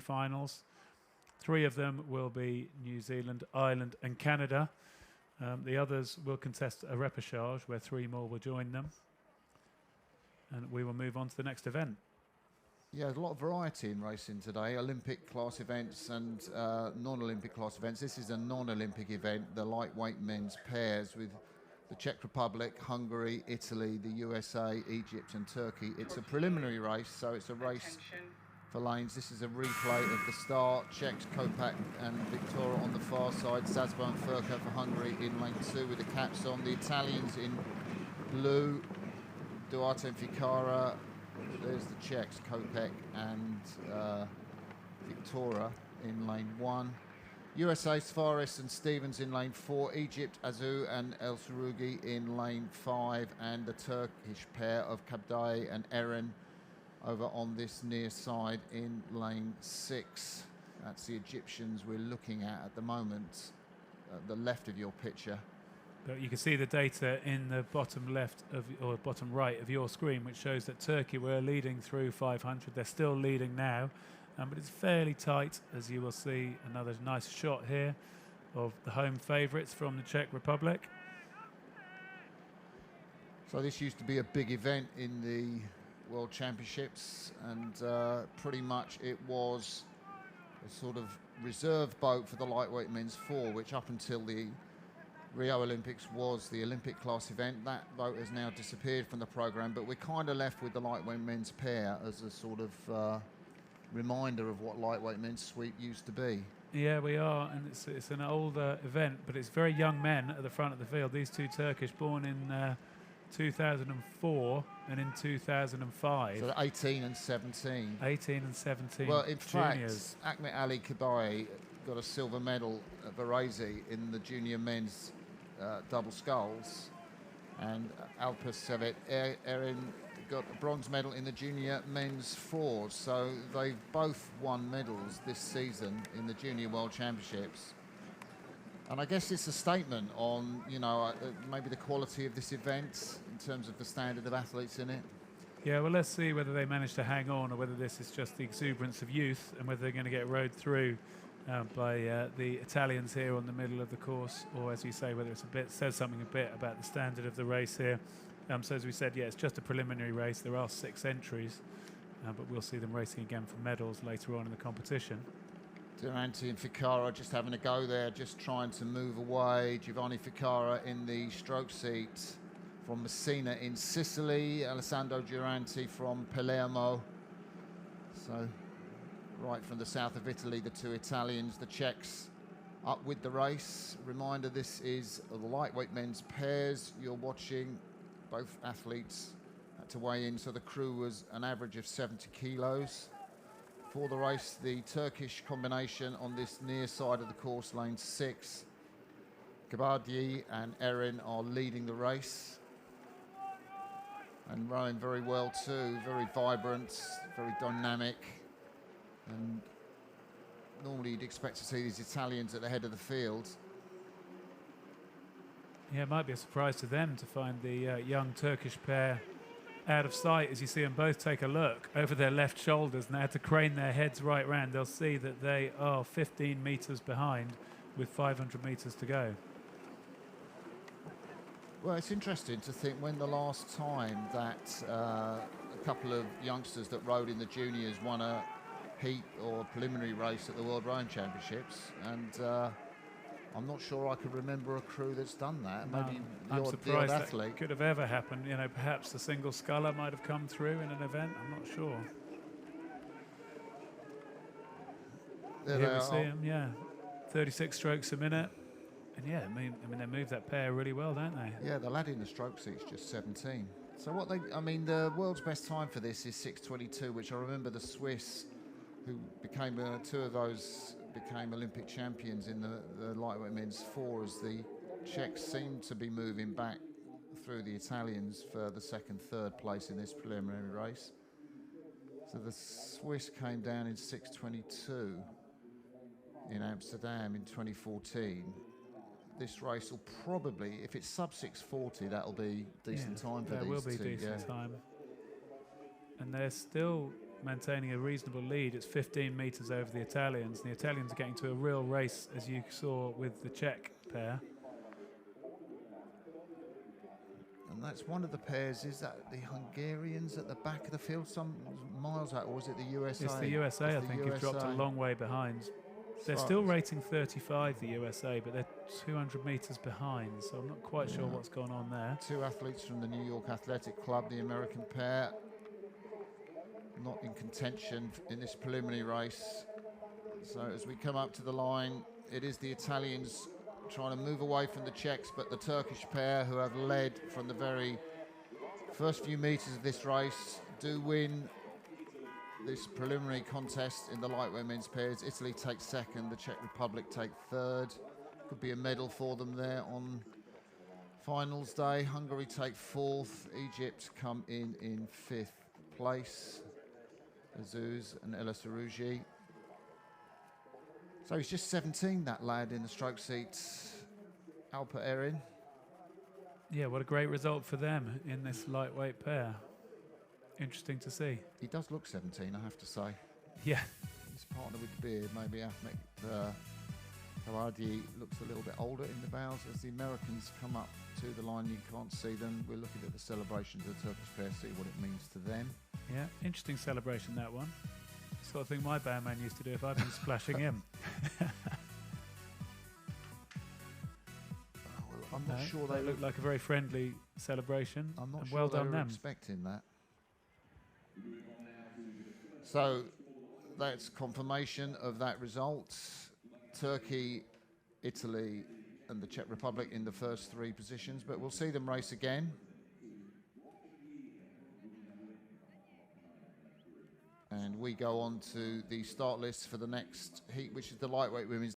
semi-finals. 3 of them will be New Zealand, Ireland and Canada. The others will contest a repechage where 3 more will join them. And we will move on to the next event. Yeah, there's a lot of variety in racing today. Olympic class events and non-Olympic class events. This is a non-Olympic event, the lightweight men's pairs with the Czech Republic, Hungary, Italy, the USA, Egypt and Turkey. It's a preliminary race, so it's a race for lanes. This is a replay of the start. Czechs, Kopak and Victoria on the far side. Százba and Furka for Hungary in lane 2 with the caps on. The Italians in blue, Durante and Ficarra. There's the Czechs, Kopak and Victoria in lane 1. USA's Fares and Stevens in lane 4. Egypt, Azu and El Sarugi in lane 5. And the Turkish pair of Kabday and Eren over on this near side in lane 6. That's the Egyptians we're looking at the moment, at the left of your picture. But you can see the data in the bottom left of, or bottom right of your screen, which shows that Turkey were leading through 500. They're still leading now, but it's fairly tight, as you will see. Another nice shot here of the home favourites from the Czech Republic. So this used to be a big event in the World Championships, and pretty much it was a sort of reserve boat for the lightweight men's 4, which up until the Rio Olympics was the Olympic class event. That boat has now disappeared from the programme, but we're kind of left with the lightweight men's pair as a sort of reminder of what lightweight men's sweep used to be. Yeah, we are, and it's an older event, but it's very young men at the front of the field. These 2 Turkish, born in 2004 and in 2005. So 18 and 17. 18 and 17. Well, in juniors. fact, Ahmet Ali Kabay got a silver medal at Varese in the junior men's double sculls, and Alpes Sevet Erin got a bronze medal in the junior men's 4s. So they've both won medals this season in the Junior World Championships. And I guess it's a statement on, you know, maybe the quality of this event in terms of the standard of athletes in it. Yeah, well, let's see whether they manage to hang on or whether this is just the exuberance of youth and whether they're going to get rode through by the Italians here on the middle of the course, or as you say, whether it's says something a bit about the standard of the race here. So as we said, yeah, it's just a preliminary race. There are 6 entries, but we'll see them racing again for medals later on in the competition. Durante and Ficarra just having a go there, just trying to move away. Giovanni Ficarra in the stroke seat from Messina in Sicily. Alessandro Durante from Palermo. So right from the south of Italy, the 2 Italians, the Czechs up with the race. Reminder, this is the lightweight men's pairs. You're watching both athletes had to weigh in, so the crew was an average of 70 kilos. For the race, the Turkish combination on this near side of the course, lane 6. Kabadi and Eren are leading the race and rowing very well too, very vibrant, very dynamic. And normally you'd expect to see these Italians at the head of the field. Yeah, it might be a surprise to them to find the young Turkish pair out of sight, as you see them both take a look over their left shoulders, and they had to crane their heads right round. They'll see that they are 15 metres behind with 500 metres to go. Well, it's interesting to think when the last time that a couple of youngsters that rowed in the juniors won a heat or preliminary race at the World Rowing Championships, and I'm not sure I could remember a crew that's done that. No, Maybe I'm surprised the athlete that could have ever happened. You know, perhaps the single sculler might have come through in an event. I'm not sure. Here we see him, yeah. 36 strokes a minute. And yeah, I mean, they move that pair really well, don't they? Yeah, the lad in the stroke seat's just 17. So the world's best time for this is 6:22, which I remember the Swiss, who became 2 of those became Olympic champions in the lightweight men's 4, as the Czechs seem to be moving back through the Italians for the 2nd, 3rd place in this preliminary race. So the Swiss came down in 6:22 in Amsterdam in 2014. This race will probably, if it's sub 6:40, that'll be decent time for these two. There will be decent time. And they're still maintaining a reasonable lead. It's 15 metres over the Italians, and the Italians are getting to a real race, as you saw with the Czech pair. And that's one of the pairs. Is that the Hungarians at the back of the field, some miles out, or was it the USA? It's the USA, I think, who've dropped a long way behind. They're still rating 35, the USA, but they're 200 metres behind, so I'm not quite sure what's gone on there. Two athletes from the New York Athletic Club, the American pair, not in contention in this preliminary race. So as we come up to the line, it is the Italians trying to move away from the Czechs, but the Turkish pair, who have led from the very first few metres of this race, do win this preliminary contest in the lightweight men's pairs. Italy takes second, the Czech Republic take third. Could be a medal for them there on finals day. Hungary take fourth. Egypt come in fifth place. Azouz and El Sarouji. So he's just 17, that lad in the stroke seats, Alper Erin. Yeah, what a great result for them in this lightweight pair. Interesting to see. He does look 17, I have to say. Yeah. His partner with the beard, maybe Ahmed Hawardi, looks a little bit older in the bows. As the Americans come up to the line, you can't see them. We're looking at the celebrations of the Turkish pair, see what it means to them. Yeah, interesting celebration, that one. Sort of thing my bandman used to do if I'd been splashing him. I'm not sure they look like a very friendly celebration. I'm not and sure well they done were them. expecting that. So that's confirmation of that result. Turkey, Italy and the Czech Republic in the first three positions, but we'll see them race again. And we go on to the start list for the next heat, which is the lightweight women's